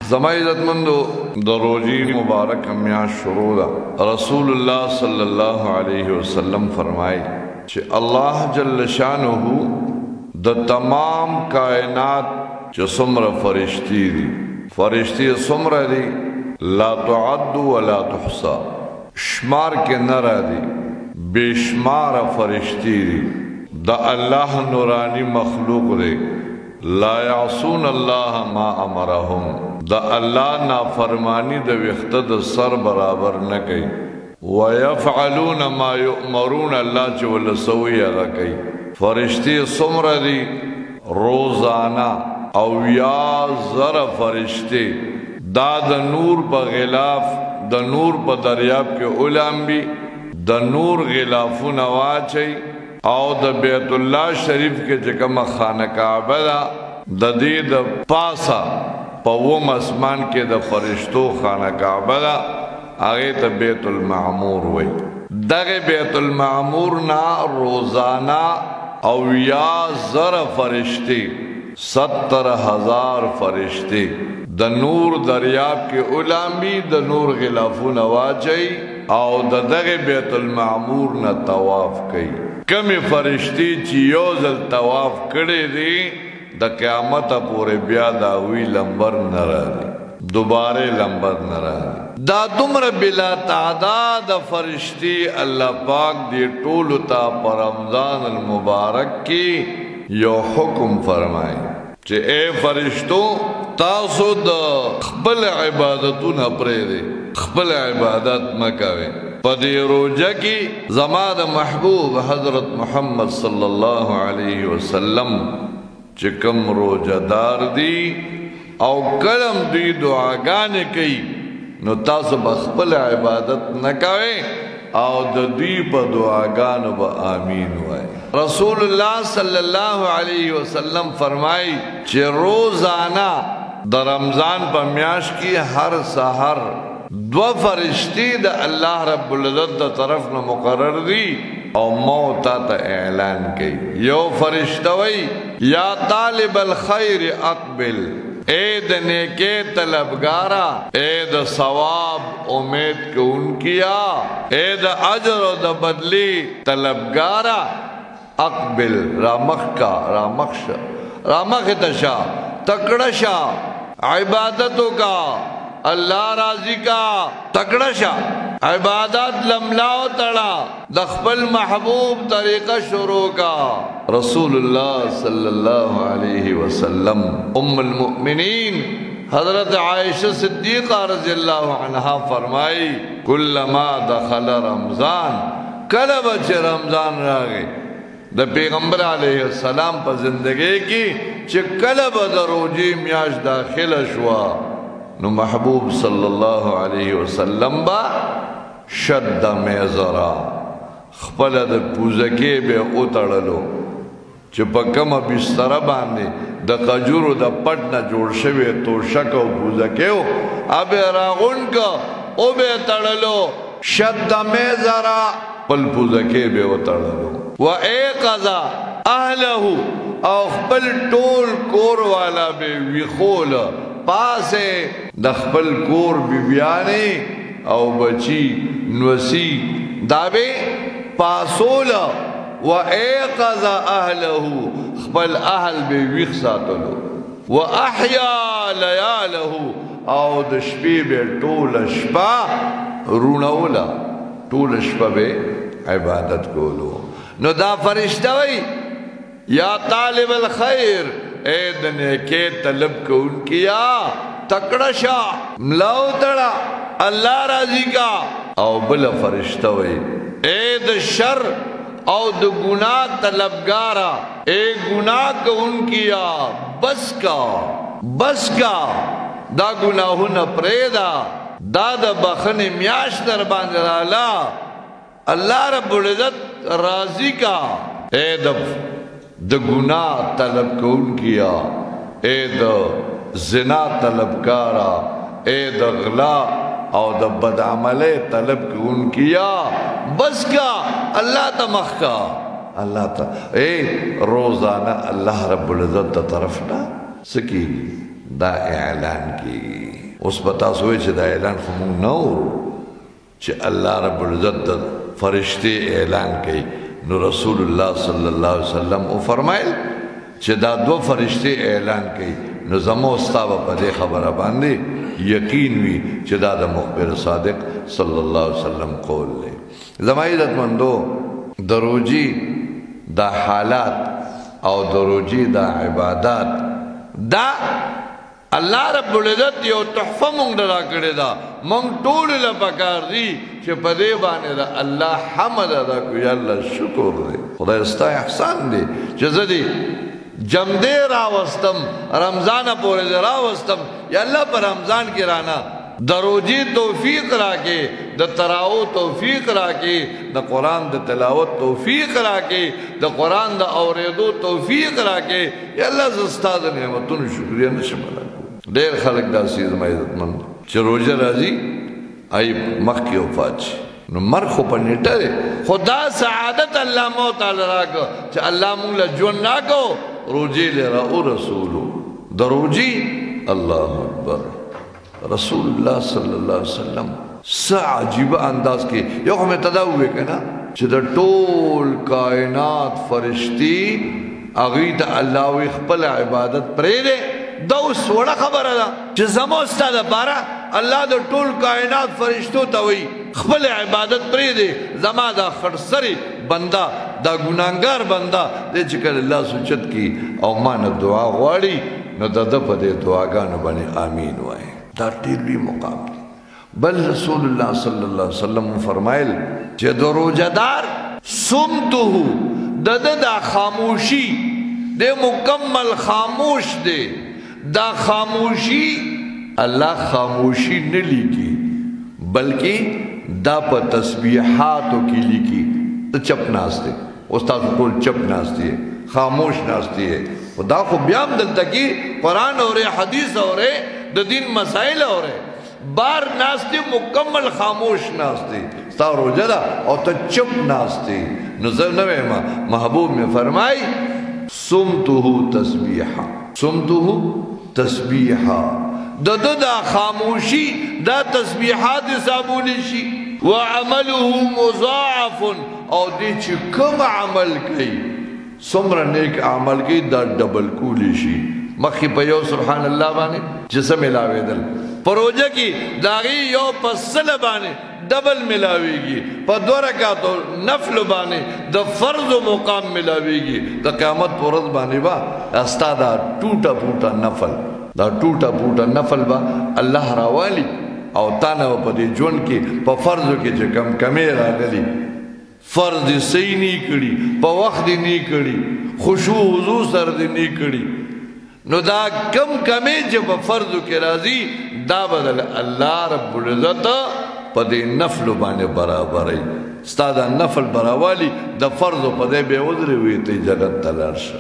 زمائی عزتمندو د روزی مبارک میاشت شروع ده. رسول الله صلی الله علیه وسلم فرمائی چې الله جل شانه د تمام کائنات چې څومره فرشتي دي، فرشتي څومره دي لا تعد ولا تحصى، شمار کې نه راځي، بشمار فرشتي دي. د الله نورانی مخلوق دی، لا یعصون الله ما امرهم، د الله نافرمانی د وخت د سر برابر نه کوي. ويفعلون ما يؤمرون، الله چې ولسوي هغه کوي. فرشتي څومره دي؟ روزانه او یا زره فرشتي دا د نور په غلاف د نور په دریاب کې اولامبي، د نور غلافونه واچي او د بیت الله شریف کې چې کومه خانه کعبه ده د دې د پاسه په وم اسمان کې د فرشتو خانه کعبه ده، هغه ته بیت المعمور وای. دغه بیت المعمور نا روزانه او یا زر فرشتي 70,000 فرشتي د نور دریاب کې اولامبي، د نور غلافونه واچي او د دغه بیت المعمور نه طواف کوي. کمی فرشتي چې یو ځل طواف کړي دي د قیامت پورې بیا دا وی لمبر نه راځي، دوباره لمبر نه راځي. دا دومره بلا تعداد فرشتي الله پاک دی ټولو ته پر رمضان المبارک کې یو حکم فرمایي چې اے فرشتو تاسو د خپل عبادتونه پرېږدئ، خپل عبادت مه کوئ. په دې روژه کې زما د محبوب حضرت محمد صلی الله علیه وسلم چې کوم روژه دار دي او کلم دوی دعاګانې کوي، نو تاسو به خپل عبادت نه کوئ او د دوی په دعاګانو به آمین وایي. رسول الله صلی الله علیه وسلم فرمایي چې روزانه د رمضان په میاشت کې هر سحر 2 فرشتي د الله رب العزت د طرف نه مقرر دي او موت ته اعلان کوي. یو فرشتہ وای یا طالب الخير اقبل، اے د نیکی طلبگارا، اے د ثواب امید کونکیا، اے د اجر و د بدلی طلبگارا، اقبل رامخ کا رامخ تشا تکڑشا عبادتوں کا اللہ راضی کا تکڑشا عبادت لملاو تڑا دخبل محبوب طریقہ شروع کا. رسول اللہ صلی اللہ علیہ وسلم ام المؤمنین حضرت عائشہ صدیقہ رضی اللہ عنہا فرمائی کلما دخل رمضان، کله بچ رمضان راغی د پیغمبر علیہ السلام په زندگی کی چې کله به د روزې میاشت داخله شوا نو محبوب صلی الله علیه وسلم با شد میزرا خپل د پوزکې به اوتړلو چې په کومه بستر باندې د قجورو د پټ نه جوړ شوی توشک او پوزکېو ابه راغون کا او به تړلو شد میزرا پل پوزکې به اوتړلو و ایقظا اهله او خپل ټول کور والا به ویخول پاسه د خپل کور بیبیانی او بچی نوسی دابه پاسول و ایقظ اهله خپل اهل به ویخ ساتلو و احیا لیاله او د شپې به ټول شپه رونولا، ټول شپه به عبادت کولو. نو دا فرشتہ وی یا طالب الخیر، اے د نیکی طلب کونکیا تکڑا شا ملاو تڑا اللہ راضی کا. او بل فرشتہ وی اے د شر او د گناہ طلبگارا، اے گناہ کونکیا بس کا دا گناہون پریدا، دا د بخن میاش در باندرالا اللہ رب العزت راضی کا. اے د گناہ طلب کون کیا، اے د زنا طلبگارا، اے د غلا او د بدعملے طلب کون کیا بس کا اللہ تا مخ کا اللہ تا. اے روزانہ اللہ رب العزت طرفنا سکی دا اعلان کی اوس پتا سوې چې دا اعلان خو مونږ نه ورو چې الله رب العزت فرشتي اعلان کوي نو رسول الله صلی الله علیه وسلم او فرمایل چې دا دو فرشتي اعلان کوي نو زمو استاد په دې خبره باندې یقین وي چې دا د مخبر صادق صلی الله علیه وسلم قول دی زما عزتمندو دروجی دا حالات او دروجی دا عبادات دا الله رب العزت یو تحفه مونږ درا کړی دا مونږ ټول له پکار دي چې په دې باندې دا الله حمد ادا کوي یا الله شکر دی خدای ستا احسان دی چې زه دې جمدې راوستم رمضان پورې راوستم یا الله پر رمضان کې رانا دروجی توفیق راکې د تراو توفیق راکې د قرآن د تلاوت توفیق راکې د قرآن د اورېدو توفیق راکې یا الله زه ستا د نعمتونو شکریه نشم ادا کولی ډېر خلک داسې زما عزتمند چې روژه راځي ای مخکې وفات شي نو مرګ خو په نیټه دی خو دا سعادت الله مو تعالی راکړه چې الله مونږ له ژوند راکړو روژې له راو رسولو د روژې الله اکبر رسول الله صلی الله علیه وسلم سا عجیب انداز کې یو خو مې تدا ووې که نه چې د ټول کائنات فرشتي هغوی ته الله وی خپل عبادت پرېږدې دا اوس وړه خبره ده چې زما ستا دپاره الله د ټول کائنات فرشتو ته وی خپل عبادت پرېږدې زما دا خړسرې بنده دا ګناهګار بنده دی چې کله الله سوچت کی او ما نه دعا غواړي نو د ده په دې دعاګانو باندې آمین وایي دا ډېر لوی مقام دی بل رسول الله صلی الله علیه وسلم فرمایل چې د روژهدار صمته د ده دا خاموشي دی مکمل خاموش دی دا خاموشی اللہ خاموشی نہ لیکي بلکہ دا پا تسبیحاتو کی لیکي چپ ناستے استاد ټول چپ ناستی ہے خاموش ناستی ہے دا خو بیام دلتا کی قرآن ہو رہے حدیث ہو رہے دا دین مسائل ہو رہے بار ناستی مکمل خاموش ناستی ستا روجہ دا اور تا چپ ناستی نظر نوے محبوب میں فرمائی سمتو تسبیحا سمتو تسبیحا دا خاموشی دا تسبیحات سابولی شی وعمله مضاعف او دی چی کم عمل کئی سمر نیک عمل کئی دا ڈبل کولی شی مخی پا یو سبحان اللہ بانے جسم ملاوے دل پروجہ کی داغی یو پسل بانے ڈبل ملاوے گی پا دو رکاتو نفل بانے دا فرض و مقام ملاوے گی دا قیامت پورت بانے با استا دا ٹوٹا پوٹا نفل دا ٹوٹا پوٹا نفل با اللہ راوالی او تانا پا دی جون کی پا فرضو کی چه کم کمی را گلی فرض دی صحیح نی کری پا وقت دی نی کری خشوع حضور سر دی نی کری نو دا کم کمی چه پا فرضو کی رازی دا بدل اللہ رب العزت پا دی نفل بانے برابر ستا دا نفل براوالی دا فرضو پا دی بے وزر ہوئی تی جگت تلرشا